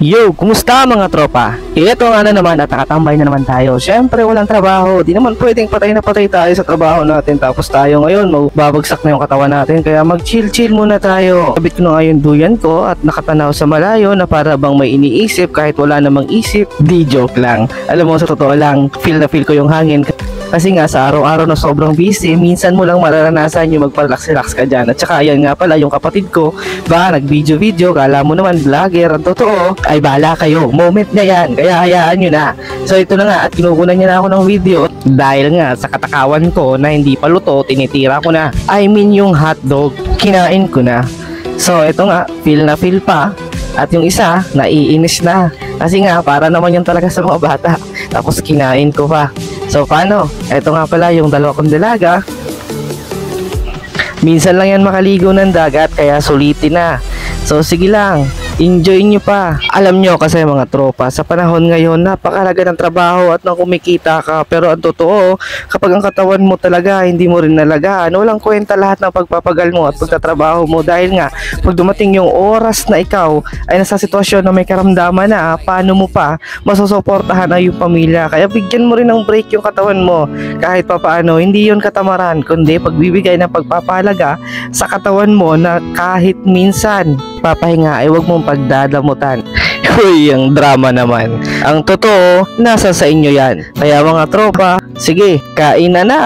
Yo, kumusta mga tropa? Ito nga na naman at nakatambay na naman tayo. Syempre walang trabaho, di naman pwedeng patay na patay tayo sa trabaho natin. Tapos tayo ngayon, magbabagsak na yung katawan natin. Kaya mag-chill-chill muna tayo. Kabit ko na nga yung duyan ko at nakatanaw sa malayo na para bang may iniisip kahit wala namang isip. Di joke lang. Alam mo, sa totoo lang, feel na feel ko yung hangin. Kasi nga sa araw-araw na sobrang busy, minsan mo lang mararanasan yung magpa-relax-relax ka dyan. At saka yan nga pala yung kapatid ko, ba nag-video-video, kala mo naman vlogger. Ang totoo, ay bahala kayo, moment na yan, kaya hayaan nyo na. So ito na nga, at kinukunan niya na ako ng video. Dahil nga sa katakawan ko na hindi pa luto, tinitira ko na. I mean yung hotdog, kinain ko na. So ito nga, feel na feel pa. At yung isa, naiinis na. Kasi nga, para naman yun talaga sa mga bata. Tapos kinain ko pa. So paano? Ito nga pala yung dalawa kong dalaga. Minsan lang yan makaligo ng dagat, kaya sulitin na. So sige lang, enjoy nyo pa. Alam nyo kasi mga tropa, sa panahon ngayon napakalaga ng trabaho at nang kumikita ka. Pero ang totoo, kapag ang katawan mo talaga hindi mo rin nalagaan, walang kwenta lahat ng pagpapagal mo at pagtatrabaho mo. Dahil nga, pag dumating yung oras na ikaw ay nasa sitwasyon na may karamdaman na, paano mo pa masusuportahan na yung pamilya? Kaya bigyan mo rin ng break yung katawan mo. Kahit pa paano, hindi yun katamaran, kundi pagbibigay ng pagpapalaga sa katawan mo na kahit minsan papahinga ay huwag mong pagdadamutan. Uy, ang drama naman. Ang totoo, nasa sa inyo yan. Kaya mga tropa, sige, kain na na.